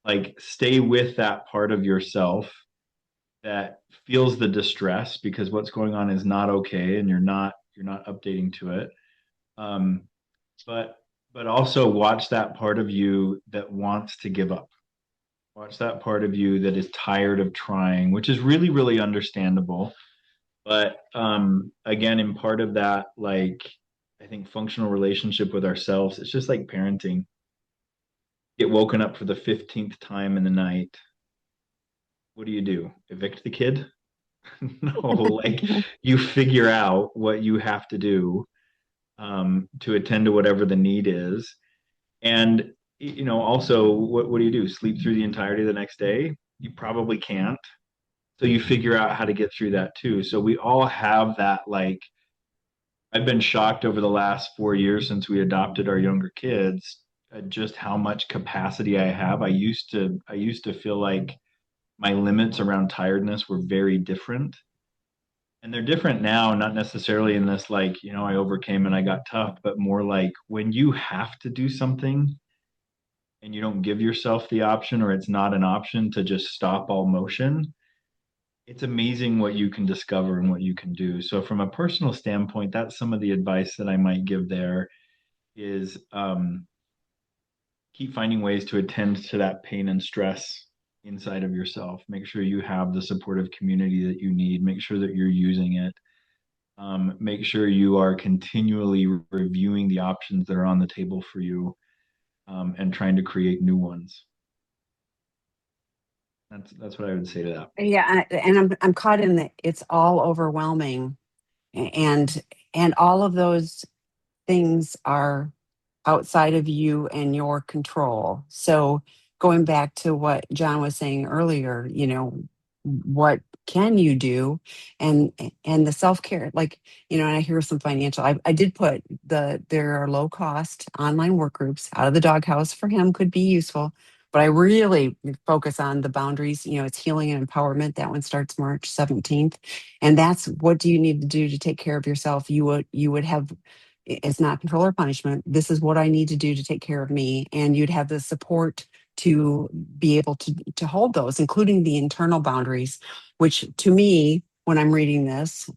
Like, stay with that part of yourself that feels the distress because what's going on is not okay, and you're not updating to it. Um, but but also watch that part of you that wants to give up. Watch that part of you that is tired of trying, which is really, really understandable. But again, in part of that, like I think functional relationship with ourselves, it's just like parenting. Get woken up for the 15th time in the night. What do you do? Evict the kid? No, like you figure out what you have to do to attend to whatever the need is. And also what do you do? Sleep through the entirety of the next day? You probably can't. So you figure out how to get through that too. So we all have that like I've been shocked over the last 4 years since we adopted our younger kids at just how much capacity I have. I used to feel like my limits around tiredness were very different. And they're different now, not necessarily in this like, I overcame and I got tough, but more like when you have to do something and you don't give yourself the option or it's not an option to just stop all motion, it's amazing what you can discover and what you can do. So from a personal standpoint, that's some of the advice that I might give there is keep finding ways to attend to that pain and stress inside of yourself. Make sure you have the supportive community that you need. Make sure that you're using it. Make sure you are continually reviewing the options that are on the table for you, and trying to create new ones. That's what I would say to that. Yeah, and I'm caught in that it's all overwhelming, and all of those things are outside of you and your control. So going back to what John was saying earlier, what can you do? And the self-care, like, and I hear some financial, I did put there are low cost online work groups out of the doghouse for him could be useful. But I really focus on the boundaries. It's healing and empowerment. That one starts March 17th. And that's what do you need to do to take care of yourself? You would have it's not control or punishment. This is what I need to do to take care of me. And you'd have the support to be able to hold those, including the internal boundaries, which to me, when I'm reading this,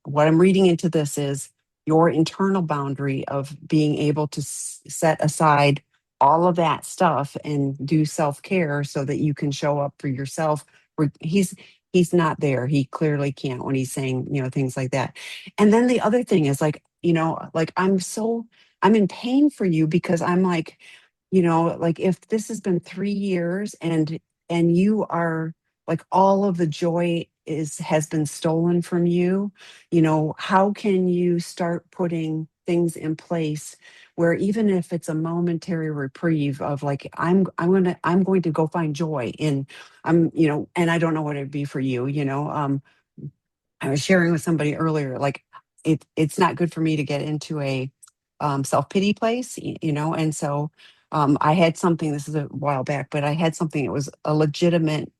what I'm reading into this is your internal boundary of being able to set aside all of that stuff and do self-care so that you can show up for yourself. He's not there. He clearly can't when he's saying, things like that. And then the other thing is like, like I'm in pain for you because I'm like, like if this has been 3 years and you are like all of the joy has been stolen from you, how can you start putting things in place where even if it's a momentary reprieve of like I'm going to go find joy in and I don't know what it'd be for you, I was sharing with somebody earlier, like it's not good for me to get into a self-pity place, and so I had something, this is a while back, but I had something that was a legitimate,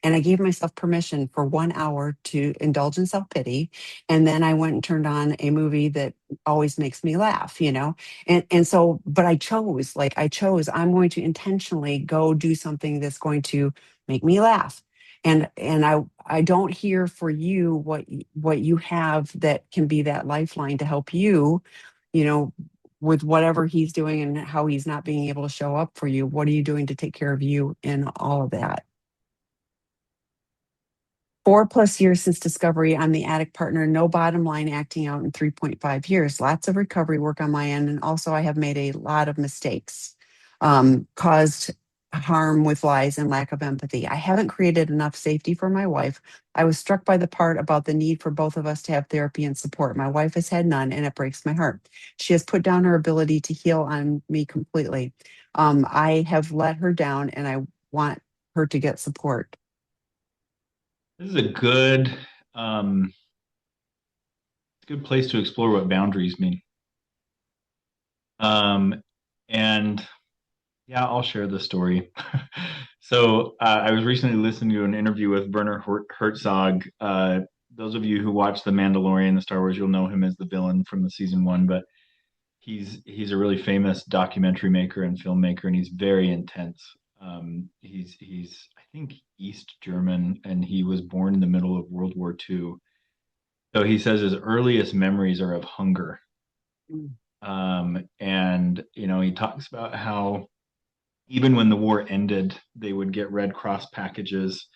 and I gave myself permission for 1 hour to indulge in self-pity. And then I went and turned on a movie that always makes me laugh, and so, but I chose, I'm going to intentionally go do something that's going to make me laugh. And I don't hear for you what you have that can be that lifeline to help you, you know, with whatever he's doing and how he's not being able to show up for you. What are you doing to take care of you in all of that? 4+ years since discovery. I'm the addict partner. No bottom line acting out in 3.5 years. Lots of recovery work on my end. And also, I have made a lot of mistakes, caused harm with lies and lack of empathy. I haven't created enough safety for my wife. I was struck by the part about the need for both of us to have therapy and support. My wife has had none, and it breaks my heart. She has put down her ability to heal on me completely. I have let her down, and I want her to get support. This is a good place to explore what boundaries mean. Um, and yeah, I'll share the story. So I was recently listening to an interview with Werner Herzog. Those of you who watch The Mandalorian, the Star Wars, you'll know him as the villain from the season one. But he's a really famous documentary maker and filmmaker, and he's very intense. He's I think East German, and he was born in the middle of World War II. So he says his earliest memories are of hunger. Mm. And he talks about how even when the war ended, they would get Red Cross packages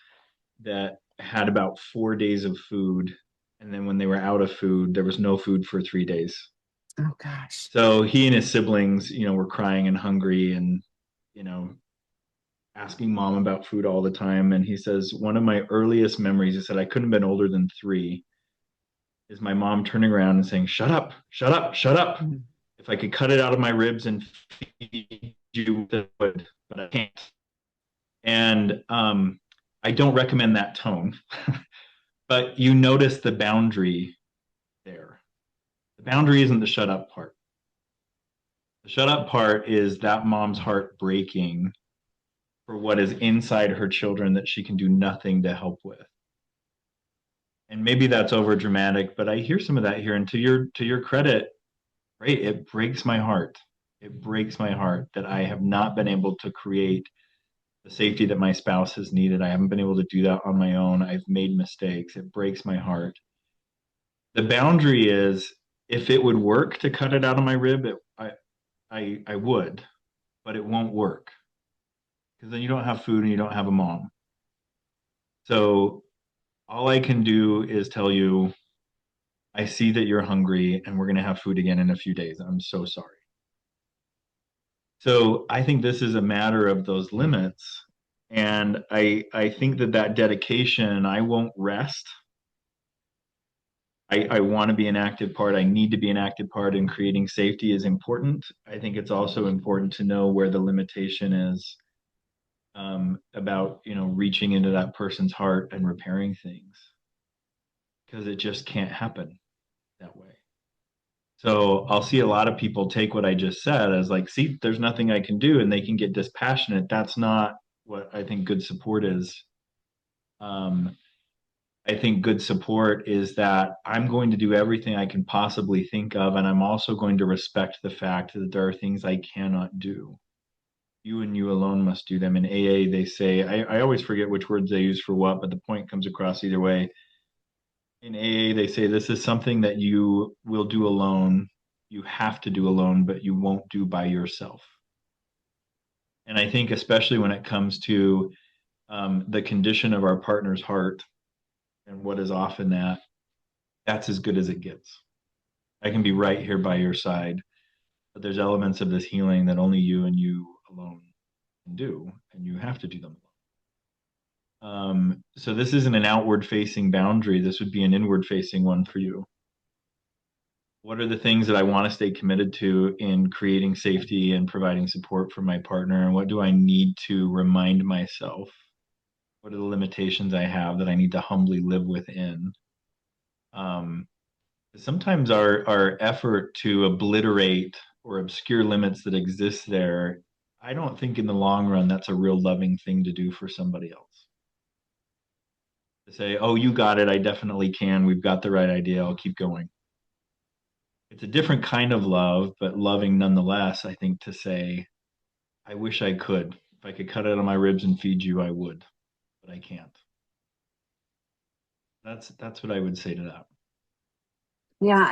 that had about 4 days of food. And then when they were out of food, there was no food for 3 days. Oh gosh. So he and his siblings, were crying and hungry and, you know, asking mom about food all the time. And he says, one of my earliest memories, he said, I couldn't have been older than 3, is my mom turning around and saying, shut up, shut up, shut up. Mm. If I could cut it out of my ribs and feed you, I would, but I can't. And I don't recommend that tone, but you notice the boundary there. The boundary isn't the shut up part. The shut up part is that mom's heart breaking for what is inside her children that she can do nothing to help with. And maybe that's over dramatic, but I hear some of that here. And to your credit, right, it breaks my heart. It breaks my heart that I have not been able to create the safety that my spouse has needed. I haven't been able to do that on my own. I've made mistakes. It breaks my heart. The boundary is if it would work to cut it out of my rib, I would, but it won't work because then you don't have food and you don't have a mom. So all I can do is tell you, I see that you're hungry and we're going to have food again in a few days. I'm so sorry. So I think this is a matter of those limits. And I think that that dedication, I won't rest. I want to be an active part. I need to be an active part in creating safety is important. I think it's also important to know where the limitation is about, reaching into that person's heart and repairing things because it just can't happen that way. So I'll see a lot of people take what I just said as like, see, there's nothing I can do, and they can get dispassionate. That's not what I think good support is. Um, I think good support is that I'm going to do everything I can possibly think of, and I'm also going to respect the fact that there are things I cannot do. You and you alone must do them. In AA, they say, I always forget which words they use for what, but the point comes across either way. In AA, they say this is something that you will do alone, you have to do alone, but you won't do by yourself. And I think, especially when it comes to the condition of our partner's heart and what is often that's as good as it gets. I can be right here by your side, but there's elements of this healing that only you and you alone can do, and you have to do them alone. So this isn't an outward facing boundary. This would be an inward facing one for you. What are the things that I want to stay committed to in creating safety and providing support for my partner? And what do I need to remind myself? What are the limitations I have that I need to humbly live within? Um, Sometimes our effort to obliterate or obscure limits that exist there, I don't think in the long run that's a real loving thing to do for somebody else. To say, oh, you got it, I definitely can. We've got the right idea. I'll keep going. It's a different kind of love, but loving nonetheless, I think to say, I wish I could. If I could cut out of my ribs and feed you, I would, but I can't. That's what I would say to that. Yeah,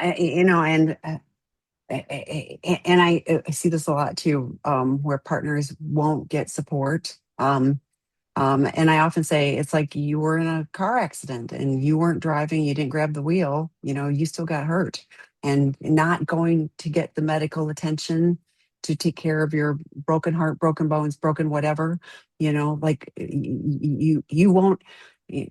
and I see this a lot too, where partners won't get support. And I often say it's like you were in a car accident and you weren't driving, you didn't grab the wheel, you still got hurt. And not going to get the medical attention to take care of your broken heart, broken bones, broken whatever, like you won't,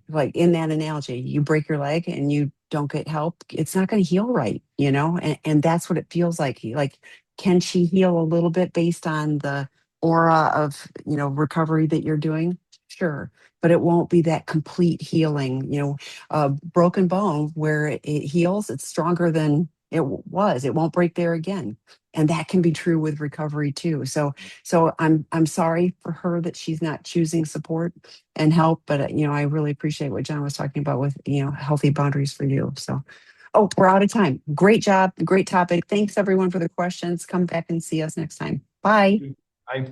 like in that analogy, you break your leg and you don't get help, it's not going to heal right, and that's what it feels like. Like, can she heal a little bit based on the aura of, recovery that you're doing? Sure, but it won't be that complete healing. A broken bone where it heals, it's stronger than it was. It won't break there again, and that can be true with recovery too. So I'm sorry for her that she's not choosing support and help, but I really appreciate what John was talking about with healthy boundaries for you. So, oh, we're out of time. Great job, great topic. Thanks everyone for the questions. Come back and see us next time. Bye. I